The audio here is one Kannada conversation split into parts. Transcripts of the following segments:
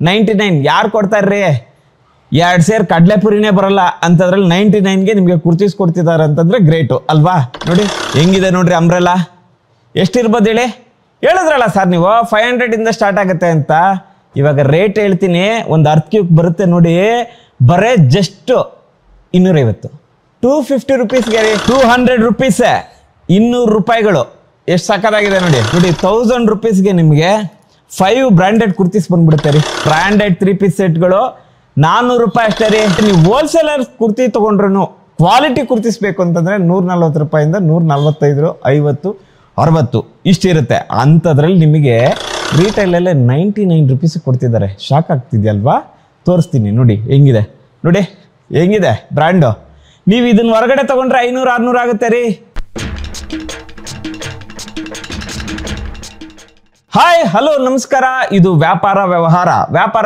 99 ಯಾರು ಕೊಡ್ತಾರ್ರಿ? 2 ಸೇರ್ ಕಡಲೆಪುರಿನೇ ಬರಲ್ಲ ಅಂತದ್ರಲ್ಲಿ 99ಗೆ ನಿಮಗೆ ಕುರ್ತೀಸ್ ಕೊಡ್ತಿದ್ದಾರೆ ಅಂತಂದ್ರೆ ಗ್ರೇಟು ಅಲ್ವಾ? ನೋಡಿ ಹೆಂಗಿದೆ ನೋಡ್ರಿ ಅಂಬ್ರೆಲಾ. ಎಷ್ಟಿರ್ಬೋದು ಹೇಳಿ? ಹೇಳಿದ್ರಲ್ಲ ಸರ್ ನೀವು 500 ಇಂದ ಸ್ಟಾರ್ಟ್ ಆಗುತ್ತೆ ಅಂತ. ಇವಾಗ ರೇಟ್ ಹೇಳ್ತೀನಿ, ಒಂದು ಅರ್ಧ ಕ್ಯೂಬ್ ಬರುತ್ತೆ ನೋಡಿ, ಬರೇ ಜಸ್ಟ್ 250, 250 ರುಪೀಸ್ಗೆ ರೀ. 200 ರುಪೀಸ್, 200 ರೂಪಾಯಿಗಳು. ಎಷ್ಟು ಸಕ್ಕತ್ತಾಗಿದೆ ನೋಡಿ. 1000 ರುಪೀಸ್ಗೆ ನಿಮಗೆ 5 ಬ್ರ್ಯಾಂಡೆಡ್ ಕುರ್ತೀಸ್ ಬಂದ್ಬಿಡುತ್ತೆ ರೀ. ಬ್ರ್ಯಾಂಡೆಡ್ 3 ಪೀಸ್ ಸೆಟ್ಗಳು 400 ರೂಪಾಯಿ ಅಷ್ಟೇ ರೀ. ನೀವು ಹೋಲ್ಸೇಲರ್ ಕುರ್ತಿ ತೊಗೊಂಡ್ರು ಕ್ವಾಲಿಟಿ ಕುರ್ತೀಸ್ ಬೇಕು ಅಂತಂದ್ರೆ 140 ರೂಪಾಯಿಂದ 145, 50, 60 ಇಷ್ಟಿರುತ್ತೆ. ಅಂಥದ್ರಲ್ಲಿ ನಿಮಗೆ ರೀಟೈಲಲ್ಲೇ 99 ರುಪೀಸ್ ಕೊಡ್ತಿದ್ದಾರೆ. ಶಾಕ್ ಆಗ್ತಿದೆಯಲ್ವಾ? ತೋರಿಸ್ತೀನಿ ನೋಡಿ ಹೆಂಗಿದೆ. ನೋಡಿ ಹೆಂಗಿದೆ ಬ್ರ್ಯಾಂಡು. ನೀವು ಇದನ್ನ ಹೊರಗಡೆ ತಗೊಂಡ್ರೆ 500, 600 ಆಗುತ್ತೆ ರೀ. ಹಾಯ್ ಹಲೋ ನಮಸ್ಕಾರ. ಇದು ವ್ಯಾಪಾರ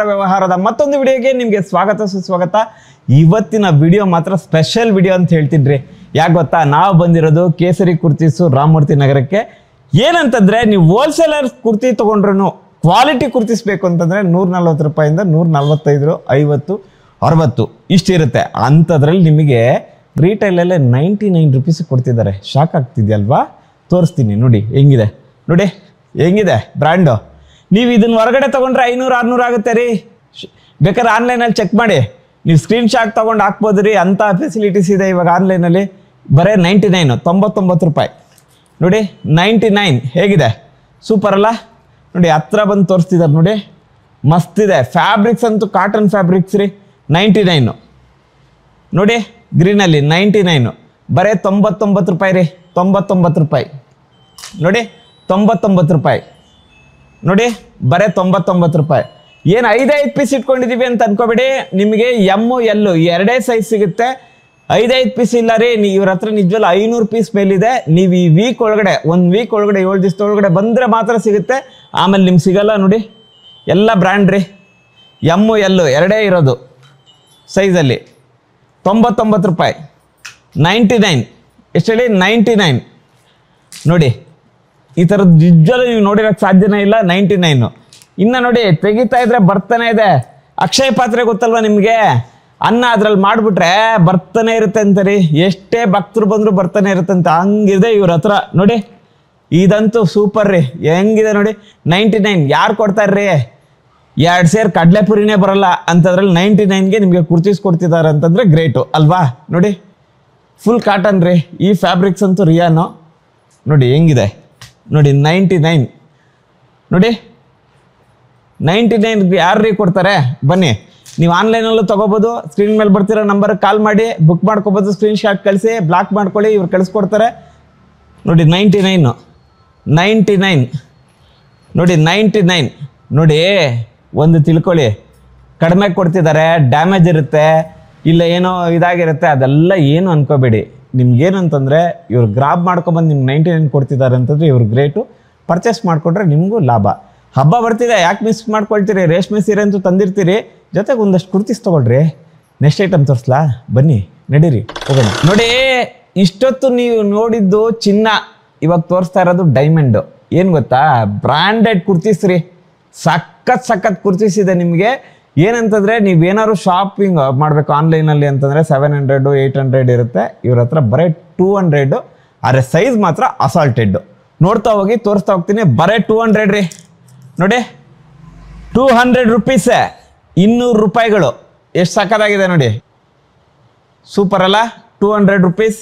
ವ್ಯವಹಾರದ ಮತ್ತೊಂದು ವಿಡಿಯೋಗೆ ನಿಮಗೆ ಸ್ವಾಗತ ಸುಸ್ವಾಗತ. ಇವತ್ತಿನ ವಿಡಿಯೋ ಮಾತ್ರ ಸ್ಪೆಷಲ್ ವಿಡಿಯೋ ಅಂತ ಹೇಳ್ತಿದ್ರಿ. ಯಾಕೆ ಗೊತ್ತಾ? ನಾವು ಬಂದಿರೋದು ಕೇಸರಿ ಕುರ್ತೀಸು ರಾಮಮೂರ್ತಿ ನಗರಕ್ಕೆ. ಏನಂತಂದ್ರೆ ನೀವು ಹೋಲ್ಸೇಲರ್ ಕುರ್ತಿ ತಗೊಂಡ್ರು ಕ್ವಾಲಿಟಿ ಕುರ್ತೀಸ್ ಬೇಕು ಅಂತಂದ್ರೆ 140 ರೂಪಾಯಿಂದ 145, 50, 60 ಇಷ್ಟಿರುತ್ತೆ. ಅಂಥದ್ರಲ್ಲಿ ನಿಮಗೆ ರೀಟೈಲಲ್ಲೇ 99 ರುಪೀಸ್ ಕೊಡ್ತಿದ್ದಾರೆ. ಶಾಕ್ ಆಗ್ತಿದೆಯಲ್ವಾ? ತೋರಿಸ್ತೀನಿ ನೋಡಿ ಹೆಂಗಿದೆ. ನೋಡಿ ಹೆಂಗಿದೆ ಬ್ರ್ಯಾಂಡು. ನೀವು ಇದನ್ನ ಹೊರಗಡೆ ತಗೊಂಡ್ರೆ 500, 600 ಆಗುತ್ತೆ ರೀ. ಬೇಕಾದ್ರೆ ಆನ್ಲೈನಲ್ಲಿ ಚೆಕ್ ಮಾಡಿ, ನೀವು ಸ್ಕ್ರೀನ್ ಶಾಟ್ ತೊಗೊಂಡು ಹಾಕ್ಬೋದು ರೀ. ಅಂಥ ಫೆಸಿಲಿಟೀಸ್ ಇದೆ ಇವಾಗ ಆನ್ಲೈನಲ್ಲಿ. ಬರೀ 99 ರೂಪಾಯಿ. ನೋಡಿ 99 ಹೇಗಿದೆ? ಸೂಪರ್ ಅಲ್ಲ? ನೋಡಿ ಹತ್ರ ಬಂದು ತೋರಿಸ್ತಿದ್ದಾರೆ ನೋಡಿ, ಮಸ್ತಿದೆ. ಫ್ಯಾಬ್ರಿಕ್ಸ್ ಅಂತೂ ಕಾಟನ್ ಫ್ಯಾಬ್ರಿಕ್ಸ್ ರೀ. 99 ನೋಡಿ, ಗ್ರೀನಲ್ಲಿ 99 ಬರೀ 99 ರೂಪಾಯಿ ರೀ. 99 ರೂಪಾಯಿ ನೋಡಿ, 99 ರೂಪಾಯಿ ನೋಡಿ, ಬರೀ 99 ರೂಪಾಯಿ. ಏನು 5 ಪೀಸ್ ಇಟ್ಕೊಂಡಿದ್ದೀವಿ ಅಂತ ಅನ್ಕೋಬೇಡಿ. ನಿಮಗೆ ಎಮ್ ಎಲ್ಲು 2 ಸೈಜ್ ಸಿಗುತ್ತೆ. 5 ಪೀಸ್ ಇಲ್ಲ ರೀ. ಇವ್ರ ಹತ್ರ ನಿಜವಲ್ಲ 500 ಪೀಸ್ ಮೇಲಿದೆ. ನೀವು ಈ ವೀಕ್ ಒಳಗಡೆ, 1 ವೀಕ್ ಒಳಗಡೆ, 7 ದಿವಸದೊಳಗಡೆ ಬಂದರೆ ಮಾತ್ರ ಸಿಗುತ್ತೆ. ಆಮೇಲೆ ನಿಮ್ಗೆ ಸಿಗಲ್ಲ. ನೋಡಿ ಎಲ್ಲ ಬ್ರ್ಯಾಂಡ್ ರೀ. ಎಮ್ ಎಲ್ಲು 2 ಇರೋದು ಸೈಜಲ್ಲಿ 99 ರೂಪಾಯಿ. 99 ಎಷ್ಟು ಹೇಳಿ? 99 ನೋಡಿ. ಈ ಥರದ್ದು ನಿಜವಲ್ಲ ನೀವು ನೋಡಿರೋಕ್ಕೆ ಸಾಧ್ಯನೇ ಇಲ್ಲ. 99 ಇನ್ನು ನೋಡಿ ತೆಗಿತಾ ಇದ್ರೆ ಬರ್ತಾನೆ ಇದೆ. ಅಕ್ಷಯ ಪಾತ್ರೆ ಗೊತ್ತಲ್ವ ನಿಮಗೆ? ಅನ್ನ ಅದ್ರಲ್ಲಿ ಮಾಡಿಬಿಟ್ರೆ ಬರ್ತಾನೆ ಇರುತ್ತೆ ಅಂತ ರೀ. ಎಷ್ಟೇ ಭಕ್ತರು ಬಂದರೂ ಬರ್ತಾನೆ ಇರುತ್ತೆ ಅಂತ. ಹಂಗಿದೆ ಇವ್ರ ಹತ್ರ ನೋಡಿ. ಇದಂತೂ ಸೂಪರ್ ರೀ. ಹೆಂಗಿದೆ ನೋಡಿ. 99 ಯಾರು ಕೊಡ್ತಾರ್ರಿ? 2 ಸೇರ್ ಕಡಲೆಪುರಿನೇ ಬರಲ್ಲ ಅಂತದ್ರಲ್ಲಿ 99ಗೆ ನಿಮಗೆ ಕುರ್ತೀಸ್ ಕೊಡ್ತಿದ್ದಾರೆ ಅಂತಂದ್ರೆ ಗ್ರೇಟು ಅಲ್ವಾ? ನೋಡಿ ಫುಲ್ ಕಾಟನ್ ರೀ. ಈ ಫ್ಯಾಬ್ರಿಕ್ಸ್ ಅಂತೂ ರಿಯಾನು. ನೋಡಿ ಹೆಂಗಿದೆ ನೋಡಿ. 99 ನೋಡಿ. 99 ಯಾರು ರೀ ಕೊಡ್ತಾರೆ? ಬನ್ನಿ, ನೀವು ಆನ್ಲೈನಲ್ಲೂ ತೊಗೋಬೋದು. ಸ್ಕ್ರೀನ್ ಮೇಲೆ ಬರ್ತಿರೋ ನಂಬರ್ಗೆ ಕಾಲ್ ಮಾಡಿ ಬುಕ್ ಮಾಡ್ಕೋಬೋದು. ಸ್ಕ್ರೀನ್ ಶಾಟ್ ಕಳಿಸಿ, ಬ್ಲಾಕ್ ಮಾಡ್ಕೊಳ್ಳಿ, ಇವ್ರು ಕಳಿಸ್ಕೊಡ್ತಾರೆ. ನೋಡಿ 99 ನೋಡಿ. 99 ನೋಡಿ. ಒಂದು ತಿಳ್ಕೊಳ್ಳಿ, ಕಡಿಮೆ ಕೊಡ್ತಿದ್ದಾರೆ, ಡ್ಯಾಮೇಜ್ ಇರುತ್ತೆ, ಇಲ್ಲ ಏನೋ ಇದಾಗಿರುತ್ತೆ, ಅದೆಲ್ಲ ಏನು ಅನ್ಕೋಬೇಡಿ. ನಿಮ್ಗೇನು ಅಂತಂದರೆ ಇವ್ರು ಗ್ರಾಬ್ ಮಾಡ್ಕೊಬಂದು ನಿಮ್ಗೆ 99 ಕೊಡ್ತಿದ್ದಾರೆ ಅಂತಂದರೆ ಇವ್ರು ಗ್ರೇಟು. ಪರ್ಚೇಸ್ ಮಾಡಿಕೊಂಡ್ರೆ ನಿಮಗೂ ಲಾಭ. ಹಬ್ಬ ಬರ್ತಿದೆ, ಯಾಕೆ ಮಿಸ್ ಮಾಡ್ಕೊಳ್ತೀರಿ? ರೇಷ್ಮೆ ಸೀರೆ ಅಂತೂ ತಂದಿರ್ತೀರಿ, ಜೊತೆಗೆ ಒಂದಷ್ಟು ಕುರ್ತೀಸ್ ತೊಗೊಳ್ರಿ. ನೆಕ್ಸ್ಟ್ ಐಟಮ್ ತೋರಿಸ್ಲಾ? ಬನ್ನಿ ನಡೀರಿ ಹೋಗೋಣ. ನೋಡಿ ಇಷ್ಟೊತ್ತು ನೀವು ನೋಡಿದ್ದು ಚಿನ್ನ, ಇವಾಗ ತೋರಿಸ್ತಾ ಇರೋದು ಡೈಮಂಡು. ಏನು ಗೊತ್ತಾ? ಬ್ರ್ಯಾಂಡೆಡ್ ಕುರ್ತೀಸ್ ರೀ. ಸಖತ್ ಕುರ್ತೀಸ್ ಇದೆ ನಿಮಗೆ. ಏನಂತಂದರೆ ನೀವೇನಾದ್ರು ಶಾಪಿಂಗ್ ಮಾಡಬೇಕು ಆನ್ಲೈನಲ್ಲಿ ಅಂತಂದರೆ 700, 800 ಇರುತ್ತೆ. ಇವ್ರ ಹತ್ರ ಬರೀ 200. ಆದರೆ ಸೈಜ್ ಮಾತ್ರ ಅಸಾಲ್ಟೆಡ್. ನೋಡ್ತಾ ಹೋಗಿ ತೋರಿಸ್ತಾ ಹೋಗ್ತೀನಿ. ಬರೀ 200 ರೀ. ನೋಡಿ 200 ರುಪೀಸೇ, 200 ರೂಪಾಯಿಗಳು. ಎಷ್ಟು ಸಕ್ಕತ್ತಾಗಿದೆ ನೋಡಿ. ಸೂಪರ್ ಅಲ್ಲ? 200 ರುಪೀಸ್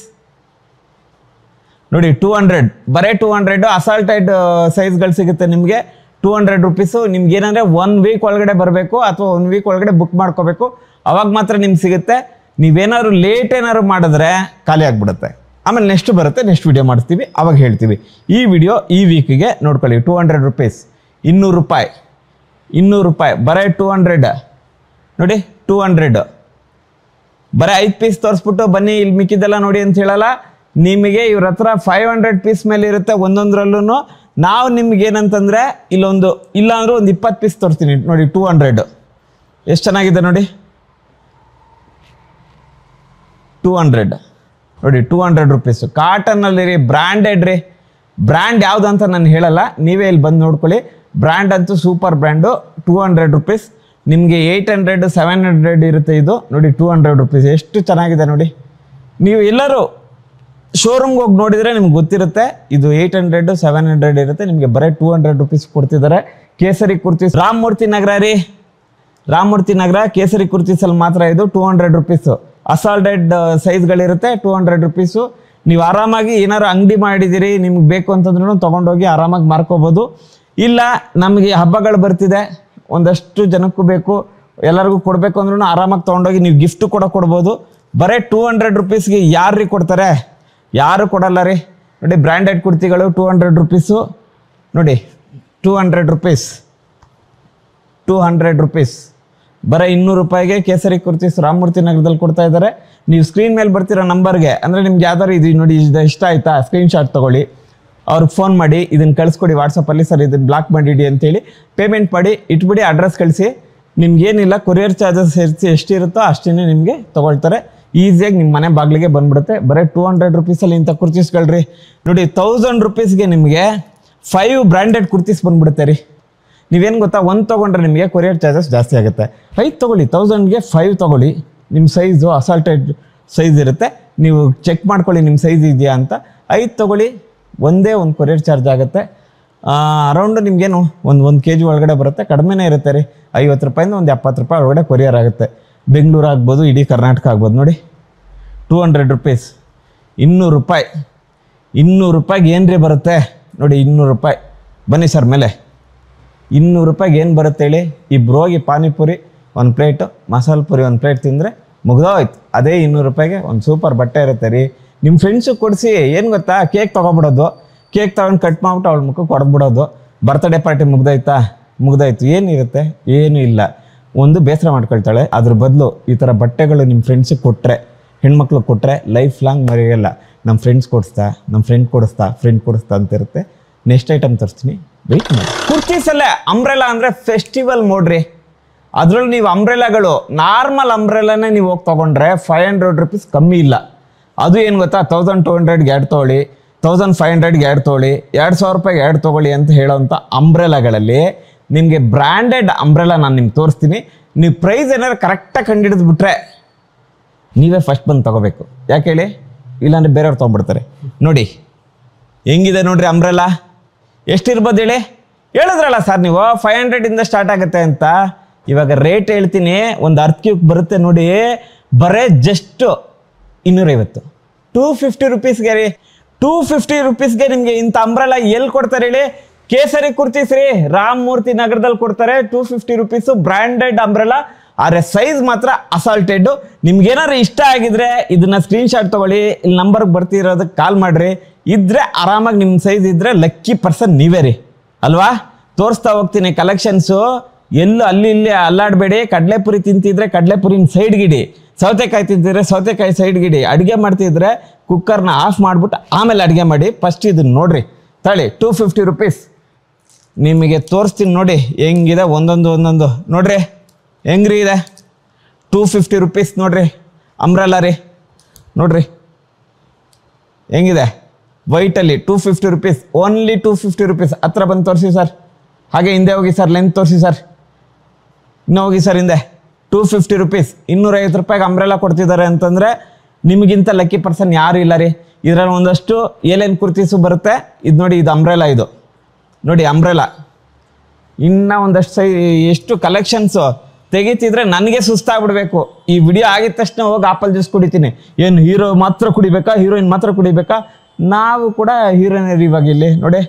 ನೋಡಿ. 200 ಬರೀ 200 ಅಸಾಲ್ಟೆಡ್ ಸೈಜ್ಗಳು ಸಿಗುತ್ತೆ ನಿಮಗೆ. 200 ರುಪೀಸು. ನಿಮ್ಗೆ ಏನಂದರೆ 1 ವೀಕ್ ಒಳಗಡೆ ಬರಬೇಕು ಅಥವಾ 1 ವೀಕ್ ಒಳಗಡೆ ಬುಕ್ ಮಾಡ್ಕೋಬೇಕು. ಅವಾಗ ಮಾತ್ರ ನಿಮ್ಗೆ ಸಿಗುತ್ತೆ. ನೀವೇನಾದ್ರು ಲೇಟ್ ಏನಾದ್ರು ಮಾಡಿದ್ರೆ ಖಾಲಿ ಆಗಿಬಿಡುತ್ತೆ. ಆಮೇಲೆ ನೆಕ್ಸ್ಟ್ ಬರುತ್ತೆ, ನೆಕ್ಸ್ಟ್ ವಿಡಿಯೋ ಮಾಡ್ತೀವಿ, ಅವಾಗ ಹೇಳ್ತೀವಿ. ಈ ವಿಡಿಯೋ ಈ ವೀಕಿಗೆ ನೋಡ್ಕೊಳ್ಳಿ. 200 ರುಪೀಸ್, 200 ರೂಪಾಯಿ, 200 ರೂಪಾಯಿ ಬರೀ 200 ನೋಡಿ. 200 ಬರೀ 5 ಪೀಸ್ ತೋರಿಸ್ಬಿಟ್ಟು ಬನ್ನಿ ಇಲ್ಲಿ ಮಿಕ್ಕಿದ್ದೆಲ್ಲ ನೋಡಿ ಅಂತ ಹೇಳಲ್ಲ. ನಿಮಗೆ ಇವ್ರ ಹತ್ರ 500 ಪೀಸ್ ಮೇಲೆ ಇರುತ್ತೆ ಒಂದೊಂದ್ರಲ್ಲೂ. ನಾವು ನಿಮ್ಗೆ ಏನಂತಂದರೆ ಇಲ್ಲೊಂದು ಇಲ್ಲ ಅಂದ್ರೆ ಒಂದು 20 ಪೀಸ್ ತೋರಿಸ್ತೀನಿ ನೋಡಿ. 200 ಎಷ್ಟು ಚೆನ್ನಾಗಿದೆ ನೋಡಿ. 200 ನೋಡಿ. 200 ರುಪೀಸು ಕಾಟನ್ನಲ್ಲಿ ರೀ. ಬ್ರ್ಯಾಂಡೆಡ್ ರೀ. ಬ್ರ್ಯಾಂಡ್ ಯಾವುದು ಅಂತ ನಾನು ಹೇಳಲ್ಲ, ನೀವೇ ಇಲ್ಲಿ ಬಂದು ನೋಡ್ಕೊಳ್ಳಿ. ಬ್ರ್ಯಾಂಡ್ ಅಂತೂ ಸೂಪರ್ ಬ್ರ್ಯಾಂಡು. 200 ರುಪೀಸ್ ನಿಮಗೆ 800 700 ಇರುತ್ತೆ. ಇದು ನೋಡಿ 200 ರುಪೀಸ್. ಎಷ್ಟು ಚೆನ್ನಾಗಿದೆ ನೋಡಿ. ನೀವು ಎಲ್ಲರೂ ಶೋರೂಮ್ಗೆ ಹೋಗಿ ನೋಡಿದರೆ ನಿಮ್ಗೆ ಗೊತ್ತಿರುತ್ತೆ. ಇದು 800 700 ಇರುತ್ತೆ. ನಿಮಗೆ ಬರೀ 200 ರುಪೀಸ್ ಕೊಡ್ತಿದ್ದಾರೆ. ಕೇಸರಿ ಕುರ್ತೀಸ್ ರಾಮಮೂರ್ತಿ ನಗರ ರೀ, ರಾಮಮೂರ್ತಿ ನಗರ ಕೇಸರಿ ಕುರ್ತೀಸಲ್ಲಿ ಮಾತ್ರ ಇದು 200 ರುಪೀಸು. Assaulted ಸೈಜ್ಗಳಿರುತ್ತೆ 200 rupees. ನೀವು ಆರಾಮಾಗಿ ಏನಾರು ಅಂಗಡಿ ಮಾಡಿದ್ದೀರಿ, ನಿಮ್ಗೆ ಬೇಕು ಅಂತಂದ್ರೂ ತೊಗೊಂಡೋಗಿ ಆರಾಮಾಗಿ ಮಾರ್ಕೋಬೋದು. ಇಲ್ಲ ನಮಗೆ ಹಬ್ಬಗಳು ಬರ್ತಿದೆ, ಒಂದಷ್ಟು ಜನಕ್ಕೂ ಬೇಕು, ಎಲ್ಲರಿಗೂ ಕೊಡಬೇಕು ಅಂದ್ರೂ ಆರಾಮಾಗಿ ತೊಗೊಂಡೋಗಿ ನೀವು ಗಿಫ್ಟ್ ಕೂಡ ಕೊಡ್ಬೋದು. ಬರೀ 200 ರುಪೀಸ್ಗೆ ಯಾರು ಕೊಡ್ತಾರೆ? ಯಾರು ಕೊಡಲ್ಲ ರೀ. ನೋಡಿ ಬ್ರ್ಯಾಂಡೆಡ್ ಕುರ್ತಿಗಳು 200 ರುಪೀಸು. ನೋಡಿ 200 ರುಪೀಸ್, 200 ರುಪೀಸ್. ಬರೀ 200 ರೂಪಾಯಿಗೆ ಕೇಸರಿ ಕುರ್ತೀಸ್ ರಾಮಮೂರ್ತಿ ನಗರದಲ್ಲಿ ಕೊಡ್ತಾ ಇದ್ದಾರೆ. ನೀವು ಸ್ಕ್ರೀನ್ ಮೇಲೆ ಬರ್ತಿರೋ ನಂಬರ್ಗೆ, ಅಂದರೆ ನಿಮ್ಗೆ ಯಾವ್ದಾರು ಇದು ನೋಡಿ ಇದು ಇಷ್ಟ ಆಯ್ತಾ, ಸ್ಕ್ರೀನ್ಶಾಟ್ ತೊಗೊಳ್ಳಿ, ಅವ್ರಿಗೆ ಫೋನ್ ಮಾಡಿ ಇದನ್ನು ಕಳಿಸ್ಕೊಡಿ ವಾಟ್ಸಪ್ಪಲ್ಲಿ. ಸರ್ ಇದನ್ನು ಬ್ಲಾಕ್ ಮಾಡಿಡಿ ಅಂತೇಳಿ ಪೇಮೆಂಟ್ ಮಾಡಿ ಇಟ್ಬಿಡಿ, ಅಡ್ರೆಸ್ ಕಳಿಸಿ. ನಿಮ್ಗೇನಿಲ್ಲ ಕೊರಿಯರ್ ಚಾರ್ಜಸ್ ಸೇರಿಸಿ ಎಷ್ಟಿರುತ್ತೋ ಅಷ್ಟೇ ನಿಮಗೆ ತೊಗೊಳ್ತಾರೆ. ಈಸಿಯಾಗಿ ನಿಮ್ಮ ಮನೆ ಬಾಗಿಲಿಗೆ ಬಂದ್ಬಿಡುತ್ತೆ. ಬರೀ 200 ರುಪೀಸಲ್ಲಿ ಇಂಥ ಕುರ್ತೀಸ್ಗಳ್ರಿ. ನೋಡಿ 1000 ರುಪೀಸ್ಗೆ ನಿಮಗೆ 5 ಬ್ರ್ಯಾಂಡೆಡ್ ಕುರ್ತೀಸ್ ಬಂದ್ಬಿಡುತ್ತೆ ರೀ. ನೀವೇನು ಗೊತ್ತಾ, 1 ತೊಗೊಂಡ್ರೆ ನಿಮಗೆ ಕೊರಿಯರ್ ಚಾರ್ಜಸ್ ಜಾಸ್ತಿ ಆಗುತ್ತೆ. 5 ತೊಗೊಳ್ಳಿ, 1000ಗೆ 5 ತೊಗೊಳ್ಳಿ. ನಿಮ್ಮ ಸೈಜು ಅಸಾಲ್ಟೆಡ್ ಸೈಜ್ ಇರುತ್ತೆ, ನೀವು ಚೆಕ್ ಮಾಡ್ಕೊಳ್ಳಿ ನಿಮ್ಮ ಸೈಜ್ ಇದೆಯಾ ಅಂತ. 5 ತೊಗೊಳ್ಳಿ, ಒಂದೇ ಒಂದು ಕೊರಿಯರ್ ಚಾರ್ಜ್ ಆಗುತ್ತೆ. ಅರೌಂಡ್ ನಿಮಗೇನು ಒಂದು kg ಒಳಗಡೆ ಬರುತ್ತೆ. ಕಡಿಮೆನೇ ಇರುತ್ತೆ ರೀ, 50 ರೂಪಾಯಿಂದ ಒಂದು 70 ರೂಪಾಯಿ ಒಳಗಡೆ ಕೊರಿಯರ್ ಆಗುತ್ತೆ. ಬೆಂಗಳೂರು ಆಗ್ಬೋದು, ಇಡೀ ಕರ್ನಾಟಕ ಆಗ್ಬೋದು. ನೋಡಿ 200 ರುಪೀಸ್, 200 ರೂಪಾಯಿ. 200 ರೂಪಾಯಿಗೆ ಏನು ರೀ ಬರುತ್ತೆ ನೋಡಿ, 200 ರೂಪಾಯಿ. ಬನ್ನಿ ಸರ್ ಮೇಲೆ. 200 ರೂಪಾಯಿಗೆ ಏನು ಬರುತ್ತೆ ಹೇಳಿ? ಇಬ್ರು ಹೋಗಿ ಪಾನಿಪುರಿ 1 ಪ್ಲೇಟು, ಮಸಾಲೆ ಪುರಿ 1 ಪ್ಲೇಟ್ ತಿಂದರೆ ಮುಗ್ದೋಯ್ತು. ಅದೇ 200 ರೂಪಾಯಿಗೆ ಒಂದು ಸೂಪರ್ ಬಟ್ಟೆ ಇರುತ್ತೆ ರೀ. ನಿಮ್ಮ ಫ್ರೆಂಡ್ಸಿಗೆ ಕೊಡಿಸಿ. ಏನು ಗೊತ್ತಾ, ಕೇಕ್ ತೊಗೊಬಿಡೋದು, ಕೇಕ್ ತೊಗೊಂಡು ಕಟ್ ಮಾಡಿಬಿಟ್ಟು ಅವಳ ಮುಖಕ್ಕೆ ಕೊಡ್ಬಿಡೋದು. Birthday party ಮುಗ್ದಾಯ್ತು. ಏನಿರುತ್ತೆ? ಏನೂ ಇಲ್ಲ. ಒಂದು ಬೇಸರ ಮಾಡ್ಕೊಳ್ತಾಳೆ. ಅದ್ರ ಬದಲು ಈ ಥರ ಬಟ್ಟೆಗಳು ನಿಮ್ಮ ಫ್ರೆಂಡ್ಸಿಗೆ ಕೊಟ್ಟರೆ, ಹೆಣ್ಮಕ್ಳು ಕೊಟ್ಟರೆ ಲೈಫ್ ಲಾಂಗ್ ಮರೆಯಲ್ಲ. ನಮ್ಮ ಫ್ರೆಂಡ್ ಕೊಡಿಸ್ತಾ ಅಂತಿರುತ್ತೆ. ನೆಕ್ಸ್ಟ್ ಐಟಮ್ ತರಿಸ್ತೀನಿ, ವೆಯ್ಟ್ ಮಾಡಿ. ಕುರ್ತೀಸಲ್ಲೇ ಅಂಬ್ರೆಲಾ ಅಂದರೆ ಫೆಸ್ಟಿವಲ್ ಮೋಡ್ರಿ. ಅದರಲ್ಲಿ ನೀವು ಅಂಬ್ರೆಲಾಗಳು ನಾರ್ಮಲ್ ಅಂಬ್ರೆಲಾನೇ ನೀವು ಹೋಗಿ ತೊಗೊಂಡ್ರೆ 500 ರುಪೀಸ್ ಕಮ್ಮಿ ಇಲ್ಲ. ಅದು ಏನು ಗೊತ್ತಾ, 1200ಗೆ 2 ತೊಗೊಳ್ಳಿ, 1500ಗೆ 2 ತೊಗೊಳ್ಳಿ, 2000 ರೂಪಾಯಿಗೆ 2 ತೊಗೊಳ್ಳಿ ಅಂತ ಹೇಳೋವಂಥ ಅಂಬ್ರೆಲಾಗಳಲ್ಲಿ ನಿಮಗೆ ಬ್ರ್ಯಾಂಡೆಡ್ ಅಂಬ್ರೆಲಾ ನಾನು ನಿಮ್ಗೆ ತೋರಿಸ್ತೀನಿ. ನೀವು ಪ್ರೈಸ್ ಏನಾದ್ರು ಕರೆಕ್ಟಾಗಿ ಕಂಡುಹಿಡಿದ್ಬಿಟ್ರೆ ನೀವೇ ಫಸ್ಟ್ ಬಂದು ತೊಗೋಬೇಕು. ಯಾಕೆ ಹೇಳಿ? ಇಲ್ಲಾಂದರೆ ಬೇರೆಯವ್ರು ತೊಗೊಂಡ್ಬಿಡ್ತಾರೆ. ನೋಡಿ ಹೆಂಗಿದೆ ನೋಡ್ರಿ ಅಂಬ್ರೆಲಾ. ಎಷ್ಟಿರ್ಬೋದು ಹೇಳಿ? ಹೇಳಿದ್ರಲ್ಲ ಸರ್ ನೀವು 500ಇಂದ ಸ್ಟಾರ್ಟ್ ಆಗುತ್ತೆ ಅಂತ. ಇವಾಗ ರೇಟ್ ಹೇಳ್ತೀನಿ. ಒಂದು ಅರ್ಧ ಕ್ಯೂಬ್ ಬರುತ್ತೆ ನೋಡಿ, ಬರೇ ಜಸ್ಟ್ 250, 250 ರುಪೀಸ್ಗೆ ರೀ. 250 ರುಪೀಸ್ಗೆ ನಿಮಗೆ ಇಂಥ ಅಂಬ್ರೆಲಾ ಎಲ್ಲಿ ಕೊಡ್ತಾರೆ ಹೇಳಿ? ಕೇಸರಿ ಕುರ್ತೀಸ್ ರೀ, ರಾಮಮೂರ್ತಿ ನಗರದಲ್ಲಿ ಕೊಡ್ತಾರೆ. 250 ರುಪೀಸು ಬ್ರ್ಯಾಂಡೆಡ್ ಅಂಬ್ರೆಲಾ. ಆದರೆ ಸೈಜ್ ಮಾತ್ರ ಅಸಾಲ್ಟೆಡ್. ನಿಮ್ಗೇನಾದ್ರು ಇಷ್ಟ ಆಗಿದ್ರೆ ಇದನ್ನ ಸ್ಕ್ರೀನ್ಶಾಟ್ ತೊಗೊಳ್ಳಿ, ಇಲ್ಲಿ ನಂಬರ್ಗೆ ಬರ್ತಿರೋದಕ್ಕೆ ಕಾಲ್ ಮಾಡಿರಿ. ಇದ್ರೆ ಆರಾಮಾಗಿ ನಿಮ್ಮ ಸೈಜ್ ಇದ್ದರೆ ಲಕ್ಕಿ ಪರ್ಸನ್ ನೀವೇ ರೀ ಅಲ್ವಾ. ತೋರಿಸ್ತಾ ಹೋಗ್ತೀನಿ ಕಲೆಕ್ಷನ್ಸು. ಎಲ್ಲೂ ಅಲ್ಲಿ ಇಲ್ಲಿ ಅಲ್ಲಾಡಬೇಡಿ. ಕಡಲೆಪುರಿ ತಿಂತಿದ್ರೆ ಕಡಲೆಪುರಿನ ಸೈಡ್ಗಿಡಿ, ಸೌತೆಕಾಯಿ ತಿಂತಿದ್ರೆ ಸೌತೆಕಾಯಿ ಸೈಡ್ಗಿಡಿ. ಅಡುಗೆ ಮಾಡ್ತಿದ್ರೆ ಕುಕ್ಕರ್ನ ಆಫ್ ಮಾಡಿಬಿಟ್ಟು ಆಮೇಲೆ ಅಡುಗೆ ಮಾಡಿ. ಫಸ್ಟ್ ಇದನ್ನು ನೋಡಿರಿ, ತಳಿ 250 ರುಪೀಸ್ ನಿಮಗೆ ತೋರಿಸ್ತೀನಿ ನೋಡಿ ಹೆಂಗಿದೆ. ಒಂದೊಂದು ನೋಡ್ರಿ ಹೆಂಗ್ರಿ ಇದೆ. 250 ರುಪೀಸ್ ನೋಡ್ರಿ ಅಂಬ್ರೆಲಾ ರೀ. ನೋಡ್ರಿ ಹೆಂಗಿದೆ ವೈಟಲ್ಲಿ. 250 ರುಪೀಸ್, ಓನ್ಲಿ 250 ರುಪೀಸ್. ಹತ್ರ ಬಂದು ತೋರಿಸಿ ಸರ್. ಹಾಗೆ ಹಿಂದೆ ಹೋಗಿ ಸರ್, ಲೆಂತ್ ತೋರಿಸಿ ಸರ್. ಇನ್ನೂ ಹೋಗಿ ಸರ್ ಹಿಂದೆ. 250 ರುಪೀಸ್. 250 ರೂಪಾಯಿಗೆ ಅಂಬ್ರೆಲಾ ಕೊಡ್ತಿದ್ದಾರೆ ಅಂತಂದರೆ ನಿಮಗಿಂತ ಲಕ್ಕಿ ಪರ್ಸನ್ ಯಾರು ಇಲ್ಲ ರೀ. ಇದರಲ್ಲಿ ಒಂದಷ್ಟು ಏಲೇನ್ ಕುರ್ತೀಸು ಬರುತ್ತೆ. ಇದು ನೋಡಿ, ಇದು ಅಂಬ್ರೆಲಾ. ಇದು ನೋಡಿ ಅಂಬ್ರೆಲಾ. ಇನ್ನೂ ಒಂದಷ್ಟು ಎಷ್ಟು ಕಲೆಕ್ಷನ್ಸು ತೆಗಿತಿದ್ರೆ ನನಗೆ ಸುಸ್ತಾಗ್ಬಿಡ್ಬೇಕು. ಈ ವಿಡಿಯೋ ಆಗಿದ ತಕ್ಷಣ ಹೋಗಿ ಆಪಲ್ ಜ್ಯೂಸ್ ಕುಡಿತೀನಿ. ಏನು ಹೀರೋ ಮಾತ್ರ ಕುಡಿಬೇಕಾ, ಹೀರೋಯಿನ್ ಮಾತ್ರ ಕುಡಿಬೇಕಾ? ನಾವು ಕೂಡ ಹೀರೋಯಿನರ್ ಇವಾಗ ಇಲ್ಲಿ ನೋಡಿ.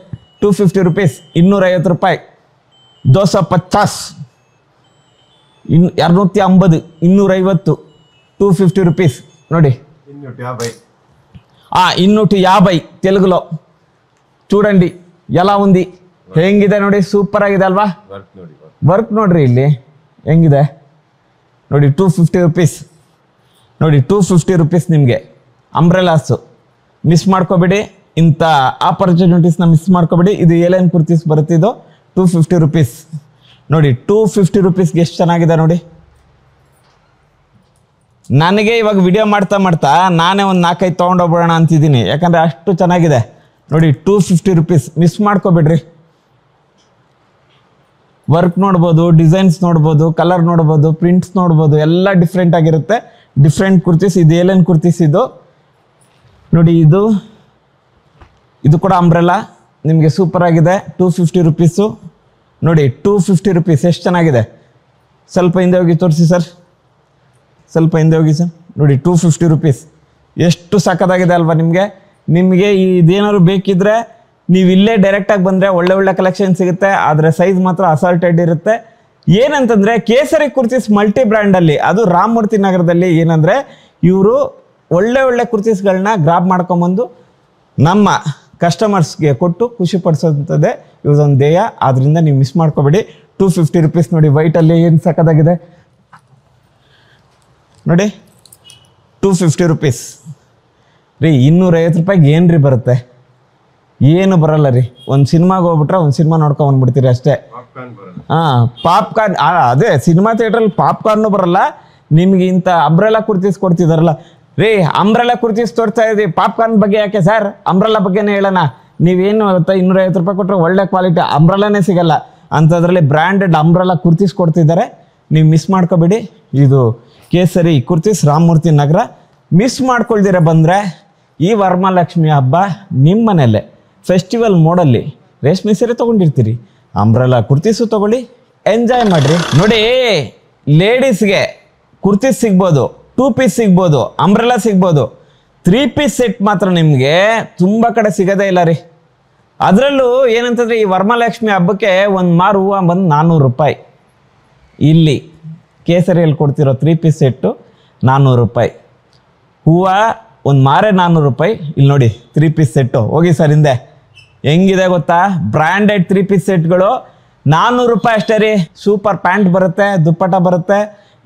250 ರುಪೀಸ್, 250 ರೂಪಾಯಿ. 250, 250, 250, 250 రుపీస్ ನೋಡಿ. 250 తెలుగులో చూడండి ఎలా ఉంది, ಹೆಂಗಿದೆ ನೋಡಿ. ಸೂಪರ್ ಆಗಿದೆ ಅಲ್ವಾ? ವರ್ಕ್ ನೋಡ್ರಿ ಇಲ್ಲಿ ಹೆಂಗಿದೆ ನೋಡಿ. 250 ರುಪೀಸ್ ನೋಡಿ. 250 ರುಪೀಸ್ ನಿಮಗೆ ಅಂಬ್ರೆಲಾಸು. ಮಿಸ್ ಮಾಡ್ಕೋಬೇಡಿ, ಇಂಥ ಆಪರ್ಚುನಿಟೀಸ್ನ ಮಿಸ್ ಮಾಡ್ಕೋಬೇಡಿ. ಇದು ಏಲೇನ್ ಕುರ್ತೀಸ್ ಬರುತ್ತಿದ್ದು 250 ರುಪೀಸ್ ನೋಡಿ. 250 ರುಪೀಸ್ಗೆ ಎಷ್ಟು ಚೆನ್ನಾಗಿದೆ ನೋಡಿ. ನನಗೆ ಇವಾಗ ವಿಡಿಯೋ ಮಾಡ್ತಾ ನಾನೇ ಒಂದು 4-5 ತೊಗೊಂಡೋಗ್ಬಿಡೋಣ ಅಂತಿದ್ದೀನಿ, ಯಾಕಂದರೆ ಅಷ್ಟು ಚೆನ್ನಾಗಿದೆ ನೋಡಿ. 250 ರುಪೀಸ್ ಮಿಸ್ ಮಾಡ್ಕೋಬೇಡ್ರಿ. ವರ್ಕ್ ನೋಡ್ಬೋದು, ಡಿಸೈನ್ಸ್ ನೋಡ್ಬೋದು, ಕಲರ್ ನೋಡ್ಬೋದು, ಪ್ರಿಂಟ್ಸ್ ನೋಡ್ಬೋದು, ಎಲ್ಲ ಡಿಫ್ರೆಂಟ್ ಆಗಿರುತ್ತೆ. ಡಿಫ್ರೆಂಟ್ ಕುರ್ತೀಸ್. ಇದು ಏಲೇನ್ ಕುರ್ತೀಸ್ ಇದು ನೋಡಿ. ಇದು ಕೂಡ ಅಂಬ್ರೆಲಾ ನಿಮಗೆ ಸೂಪರ್ ಆಗಿದೆ. 250 ರುಪೀಸು ನೋಡಿ. 250 ರುಪೀಸ್. ಎಷ್ಟು ಚೆನ್ನಾಗಿದೆ. ಸ್ವಲ್ಪ ಹಿಂದೆ ಹೋಗಿ ತೋರಿಸಿ ಸರ್, ಸ್ವಲ್ಪ ಹಿಂದೆ ಹೋಗಿ ಸರ್. ನೋಡಿ 250 ರುಪೀಸ್. ಎಷ್ಟು ಸಕ್ಕತ್ತಾಗಿದೆ ಅಲ್ವಾ ನಿಮಗೆ ಇದೇನಾದ್ರು ಬೇಕಿದ್ರೆ ನೀವು ಇಲ್ಲೇ ಡೈರೆಕ್ಟಾಗಿ ಬಂದರೆ ಒಳ್ಳೆ ಕಲೆಕ್ಷನ್ ಸಿಗುತ್ತೆ. ಆದರೆ ಸೈಜ್ ಮಾತ್ರ ಅಸಾಲ್ಟೆಡ್ ಇರುತ್ತೆ. ಏನಂತಂದರೆ ಕೇಸರಿ ಕುರ್ತೀಸ್ ಮಲ್ಟಿ ಬ್ರ್ಯಾಂಡಲ್ಲಿ, ಅದು ರಾಮಮೂರ್ತಿ ನಗರದಲ್ಲಿ ಏನಂದರೆ ಇವರು ಒಳ್ಳೆ ಕುರ್ತೀಸ್ಗಳನ್ನ ಗ್ರಾಬ್ ಮಾಡ್ಕೊಂಬಂದು ನಮ್ಮ ಕಸ್ಟಮರ್ಸ್ಗೆ ಕೊಟ್ಟು ಖುಷಿ ಪಡಿಸೋಂಥದ್ದೇ ಇವ್ರದೊಂದು ಧ್ಯೇಯ. ಆದ್ದರಿಂದ ನೀವು ಮಿಸ್ ಮಾಡ್ಕೋಬೇಡಿ. 250 ರುಪೀಸ್ ನೋಡಿ. ವೈಟಲ್ಲಿ ಏನು ಸಕ್ಕತ್ತಾಗಿದೆ ನೋಡಿ. 250 ರುಪೀಸ್ ರೀ. 250 ರೂಪಾಯಿಗೆ ಏನು ರೀ ಬರುತ್ತೆ? ಏನು ಬರಲ್ಲ ರೀ. ಒಂದು ಸಿನಿಮಾಗೆ ಹೋಗ್ಬಿಟ್ರೆ ಒಂದು ಸಿನಿಮಾ ನೋಡ್ಕೊಂಡ್ಬಂದ್ಬಿಡ್ತೀರಿ ಅಷ್ಟೇ. ಪಾಪ್ಕಾರ್ನ್. ಅದೇ ಸಿನಿಮಾ ಥಿಯೇಟ್ರಲ್ಲಿ ಪಾಪ್ಕಾರ್ನು ಬರಲ್ಲ ನಿಮ್ಗೆ. ಇಂಥ ಅಂಬ್ರೆಲಾ ಕುರ್ತೀಸ್ ಕೊಡ್ತಿದಾರಲ್ಲ ರೀ. ಅಂಬ್ರೆಲಾ ಕುರ್ತೀಸ್ ತೋರಿಸ್ತಾ ಇದ್ದೀವಿ, ಪಾಪ್ಕಾರ್ನ್ ಬಗ್ಗೆ ಯಾಕೆ ಸರ್? ಅಂಬ್ರೆಲಾ ಬಗ್ಗೆನೇ ಹೇಳೋಣ. ನೀವೇನು 250 ರೂಪಾಯಿ ಕೊಟ್ಟರೆ ಒಳ್ಳೆ ಕ್ವಾಲಿಟಿ ಅಂಬ್ರೆಲಾನೇ ಸಿಗಲ್ಲ. ಅಂಥದ್ರಲ್ಲಿ ಬ್ರ್ಯಾಂಡೆಡ್ ಅಂಬ್ರೆಲಾ ಕುರ್ತೀಸ್ ಕೊಡ್ತಿದ್ದಾರೆ. ನೀವು ಮಿಸ್ ಮಾಡ್ಕೋಬೇಡಿ. ಇದು ಕೇಸರಿ ಕುರ್ತೀಸ್ ರಾಮಮೂರ್ತಿ ನಗರ. ಮಿಸ್ ಮಾಡ್ಕೊಳ್ದಿರ ಬಂದರೆ ಈ ವರಮಹಾಲಕ್ಷ್ಮಿ ಹಬ್ಬ ನಿಮ್ಮ ಮನೆಯಲ್ಲೇ ಫೆಸ್ಟಿವಲ್ ಮೋಡಲ್ಲಿ ರೇಷ್ಮೆ ಸೀರೆ ತೊಗೊಂಡಿರ್ತೀರಿ, ಅಂಬ್ರೆಲಾ ಕುರ್ತೀಸು ತೊಗೊಳ್ಳಿ, ಎಂಜಾಯ್ ಮಾಡಿರಿ. ನೋಡಿ, ಲೇಡೀಸ್ಗೆ ಕುರ್ತೀಸ್ ಸಿಗ್ಬೋದು, 2 ಪೀಸ್ ಸಿಗ್ಬೋದು, ಅಂಬ್ರೆಲಾ ಸಿಗ್ಬೋದು. 3 ಪೀಸ್ ಸೆಟ್ ಮಾತ್ರ ನಿಮಗೆ ತುಂಬ ಕಡೆ ಸಿಗೋದೇ ಇಲ್ಲ ರೀ. ಅದರಲ್ಲೂ ಏನಂತಂದರೆ ಈ ವರಮಹಾಲಕ್ಷ್ಮಿ ಹಬ್ಬಕ್ಕೆ ಒಂದು ಮಾರು ಹೂವು ಬಂದು 400 ರೂಪಾಯಿ. ಇಲ್ಲಿ ಕೇಸರಿಯಲ್ಲಿ ಕೊಡ್ತಿರೋ 3 ಪೀಸ್ ಸೆಟ್ಟು 400 ರೂಪಾಯಿ. ಹೂವು ಒಂದು ಮಾರೇ 400 ರೂಪಾಯಿ. ಇಲ್ಲಿ ನೋಡಿ 3 ಪೀಸ್ ಸೆಟ್ಟು. ಹೋಗಿ ಸರ್ ಹಿಂದೆ. ಹೆಂಗಿದೆ ಗೊತ್ತಾ? ಬ್ರ್ಯಾಂಡೆಡ್ 3 ಪೀಸ್ ಸೆಟ್ಗಳು 400 ರೂಪಾಯಿ ಅಷ್ಟೇ ರೀ. ಸೂಪರ್ ಪ್ಯಾಂಟ್ ಬರುತ್ತೆ, ದುಪ್ಪಟ ಬರುತ್ತೆ,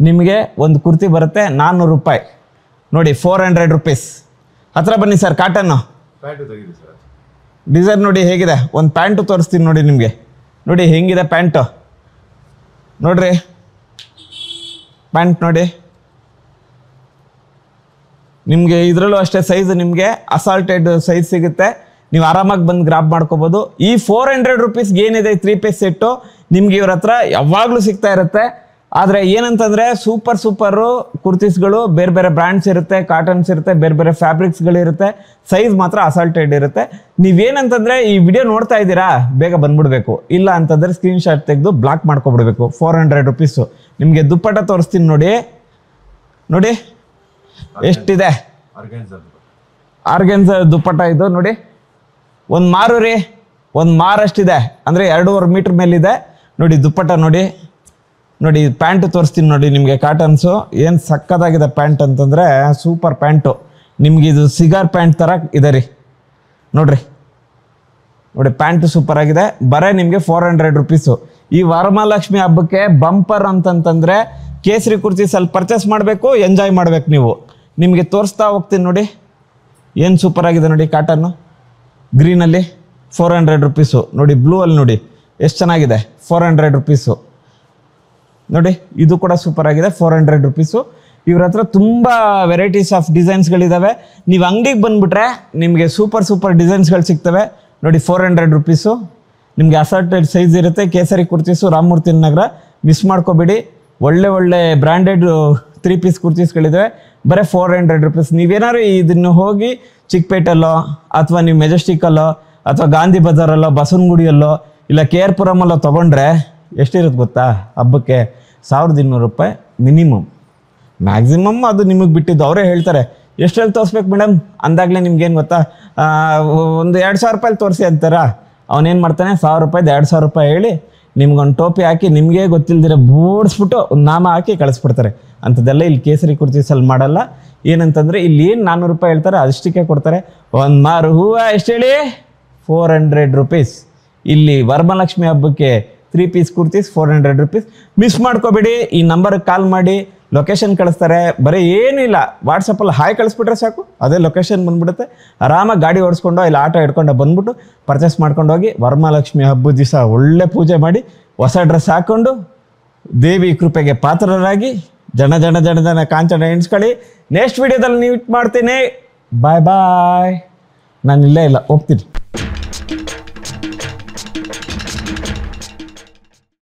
ನಿಮಗೆ ಒಂದು ಕುರ್ತಿ ಬರುತ್ತೆ 400 ರೂಪಾಯಿ ನೋಡಿ. 400 ರುಪೀಸ್. ಹತ್ರ ಬನ್ನಿ ಸರ್. ಕಾಟನ್ನು ಡಿಸೈನ್ ನೋಡಿ ಹೇಗಿದೆ. ಒಂದು ಪ್ಯಾಂಟು ತೋರಿಸ್ತೀನಿ ನೋಡಿ ನಿಮಗೆ. ನೋಡಿ ಹೆಂಗಿದೆ ಪ್ಯಾಂಟು ನೋಡ್ರಿ. ಪ್ಯಾಂಟ್ ನೋಡಿ ನಿಮಗೆ. ಇದರಲ್ಲೂ ಅಷ್ಟೇ ಸೈಜ್ ನಿಮಗೆ ಅಸಾಲ್ಟೆಡ್ ಸೈಜ್ ಸಿಗುತ್ತೆ. ನೀವು ಆರಾಮಾಗಿ ಬಂದು ಗ್ರಾಬ್ ಮಾಡ್ಕೋಬೋದು. ಈ 400 ರುಪೀಸ್ಗೆ ಏನಿದೆ 3 ಪೀಸ್ ಸೆಟ್ಟು ನಿಮ್ಗೆ ಇವ್ರ ಹತ್ರ ಯಾವಾಗಲೂ ಸಿಗ್ತಾ ಇರುತ್ತೆ. ಆದರೆ ಏನಂತಂದರೆ ಸೂಪರು ಕುರ್ತೀಸ್ಗಳು ಬೇರೆ ಬ್ರ್ಯಾಂಡ್ಸ್ ಇರುತ್ತೆ, ಕಾಟನ್ಸ್ ಇರುತ್ತೆ, ಬೇರೆ ಫ್ಯಾಬ್ರಿಕ್ಸ್ಗಳಿರುತ್ತೆ. ಸೈಜ್ ಮಾತ್ರ ಅಸಾಲ್ಟೆಡ್ ಇರುತ್ತೆ. ನೀವೇನಂತಂದರೆ ಈ ವಿಡಿಯೋ ನೋಡ್ತಾ ಇದ್ದೀರಾ, ಬೇಗ ಬಂದ್ಬಿಡ್ಬೇಕು. ಇಲ್ಲ ಅಂತಂದರೆ ಸ್ಕ್ರೀನ್ಶಾಟ್ ತೆಗೆದು ಬ್ಲಾಕ್ ಮಾಡ್ಕೊಬಿಡ್ಬೇಕು. 400 ರುಪೀಸು. ನಿಮಗೆ ದುಪ್ಪಟ ತೋರಿಸ್ತೀನಿ ನೋಡಿ ಎಷ್ಟಿದೆ. ಆರ್ಗೆನ್ಸ ದುಪ್ಪಟ ಇದು ನೋಡಿ. ಒಂದು ಮಾರು ರೀ, ಒಂದು ಮಾರಷ್ಟಿದೆ. ಅಂದರೆ 2.5 ಮೀಟ್ರ್ ಮೇಲಿದೆ ನೋಡಿ. ದುಪ್ಪಟ ನೋಡಿ. ಪ್ಯಾಂಟು ತೋರಿಸ್ತೀನಿ ನೋಡಿ ನಿಮಗೆ. ಕಾಟನ್ಸು ಏನು ಸಕ್ಕತ್ತಾಗಿದೆ ಪ್ಯಾಂಟ್ ಅಂತಂದರೆ ಸೂಪರ್ ಪ್ಯಾಂಟು. ನಿಮ್ಗೆ ಇದು ಸಿಗಾರ್ ಪ್ಯಾಂಟ್ ಥರ ಇದೆ ರೀ. ನೋಡಿ ಪ್ಯಾಂಟು ಸೂಪರ್ ಆಗಿದೆ. ಬರೀ ನಿಮಗೆ 400 ರುಪೀಸು. ಈ ವರಮಹಾಲಕ್ಷ್ಮಿ ಹಬ್ಬಕ್ಕೆ ಬಂಪರ್ ಅಂತಂತಂದರೆ ಕೇಸರಿ ಕುರ್ತೀಸಲ್ಲಿ ಪರ್ಚೇಸ್ ಮಾಡಬೇಕು, ಎಂಜಾಯ್ ಮಾಡಬೇಕು ನೀವು. ನಿಮಗೆ ತೋರಿಸ್ತಾ ಹೋಗ್ತೀನಿ ನೋಡಿ. ಏನು ಸೂಪರ್ ಆಗಿದೆ ನೋಡಿ. ಕಾಟನ್ನು ಗ್ರೀನಲ್ಲಿ 400 ರುಪೀಸು ನೋಡಿ. ಬ್ಲೂ ಅಲ್ಲಿ ನೋಡಿ ಎಷ್ಟು ಚೆನ್ನಾಗಿದೆ. 400 ರುಪೀಸು ನೋಡಿ. ಇದು ಕೂಡ ಸೂಪರ್ ಆಗಿದೆ. 400 ರುಪೀಸು. ಇವ್ರ ಹತ್ರ ತುಂಬ ವೆರೈಟೀಸ್ ಆಫ್ ಡಿಸೈನ್ಸ್ಗಳಿದ್ದಾವೆ. ನೀವು ಅಂಗಡಿಗೆ ಬಂದುಬಿಟ್ರೆ ನಿಮಗೆ ಸೂಪರ್ ಡಿಸೈನ್ಸ್ಗಳು ಸಿಗ್ತವೆ ನೋಡಿ. 400 ರುಪೀಸು. ನಿಮಗೆ ಅಸಾರ್ಟೆಡ್ ಸೈಜ್ ಇರುತ್ತೆ. ಕೇಸರಿ ಕುರ್ತೀಸು ರಾಮಮೂರ್ತಿ ನಗರ. ಮಿಸ್ ಮಾಡ್ಕೋಬೇಡಿ. ಒಳ್ಳೆ ಬ್ರ್ಯಾಂಡೆಡ್ 3 ಪೀಸ್ ಕುರ್ತೀಸ್ಗಳಿದ್ದಾವೆ. ಬರೀ 400 ರುಪೀಸ್. ನೀವೇನಾದ್ರು ಇದನ್ನು ಹೋಗಿ ಚಿಕ್ಕಪೇಟೆಲ್ಲೋ ಅಥವಾ ನೀವು ಮೆಜೆಸ್ಟಿಕ್ಕಲ್ಲೋ ಅಥವಾ ಗಾಂಧಿ ಬಜಾರಲ್ಲೋ ಬಸವನಗುಡಿಯಲ್ಲೋ ಇಲ್ಲ KR ಪುರಮಲ್ಲೋ ತೊಗೊಂಡ್ರೆ ಎಷ್ಟಿರುತ್ತೆ ಗೊತ್ತಾ? ಹಬ್ಬಕ್ಕೆ 1200 ರೂಪಾಯಿ ಮಿನಿಮಮ್. ಮ್ಯಾಕ್ಸಿಮಮ್ ಅದು ನಿಮಗೆ ಬಿಟ್ಟಿದ್ದು. ಅವರೇ ಹೇಳ್ತಾರೆ ಎಷ್ಟರಲ್ಲಿ ತೋರಿಸ್ಬೇಕು ಮೇಡಮ್ ಅಂದಾಗಲೇ. ನಿಮ್ಗೇನು ಗೊತ್ತಾ, ಒಂದು 2000 ರೂಪಾಯಿ ತೋರಿಸಿ ಅಂತಾರ. ಅವನೇನು ಮಾಡ್ತಾನೆ 1000 ರೂಪಾಯಿದು 2000 ರೂಪಾಯಿ ಹೇಳಿ ನಿಮ್ಗೊಂದು ಟೋಪಿ ಹಾಕಿ ನಿಮಗೆ ಗೊತ್ತಿಲ್ದಿರ ಬೋಡಿಸ್ಬಿಟ್ಟು ಒಂದು ನಾಮ ಹಾಕಿ ಕಳಿಸ್ಬಿಡ್ತಾರೆ. ಅಂಥದ್ದೆಲ್ಲ ಇಲ್ಲಿ ಕೇಸರಿ ಕುರ್ತೀಸಲ್ಲಿ ಮಾಡಲ್ಲ. ಏನಂತಂದರೆ ಇಲ್ಲಿ ಏನು 400 ರೂಪಾಯಿ ಹೇಳ್ತಾರೆ ಅಷ್ಟಕ್ಕೆ ಕೊಡ್ತಾರೆ. ಒಂದು ಮಾರು ಹೂವು ಎಷ್ಟು ಹೇಳಿ 400 ರುಪೀಸ್. ಇಲ್ಲಿ ವರಮಹಾಲಕ್ಷ್ಮಿ ಹಬ್ಬಕ್ಕೆ 3 ಪೀಸ್ ಕುರ್ತೀಸ್ 400 ರುಪೀಸ್. ಮಿಸ್ ಮಾಡ್ಕೋಬೇಡಿ. ಈ ನಂಬರ್ಗೆ ಕಾಲ್ ಮಾಡಿ ಲೊಕೇಶನ್ ಕಳಿಸ್ತಾರೆ. ಬರೀ ಏನೂ ಇಲ್ಲ, ವಾಟ್ಸಪ್ಪಲ್ಲಿ ಹಾಯ್ ಕಳಿಸ್ಬಿಟ್ರೆ ಸಾಕು, ಅದೇ ಲೊಕೇಶನ್ ಬಂದ್ಬಿಡುತ್ತೆ. ಆರಾಮಾಗಿ ಗಾಡಿ ಓಡಿಸ್ಕೊಂಡು ಇಲ್ಲ ಆಟೋ ಹಿಡ್ಕೊಂಡು ಬಂದ್ಬಿಟ್ಟು ಪರ್ಚೇಸ್ ಮಾಡ್ಕೊಂಡು ಹೋಗಿ ವರಮಹಾಲಕ್ಷ್ಮಿ ಹಬ್ಬದ ದಿವಸ ಒಳ್ಳೆ ಪೂಜೆ ಮಾಡಿ ಹೊಸ ಡ್ರೆಸ್ ಹಾಕ್ಕೊಂಡು ದೇವಿ ಕೃಪೆಗೆ ಪಾತ್ರರಾಗಿ ಜನ ಕಾಂಚನ ಎಣಿಸ್ಕೊಳ್ಳಿ. ನೆಕ್ಸ್ಟ್ ವಿಡಿಯೋದಲ್ಲಿ ಮೀಟ್ ಮಾಡ್ತೀನಿ. ಬಾಯ್. ನಾನು ಇಲ್ಲೇ ಇಲ್ಲ, ಹೋಗ್ತೀನಿ.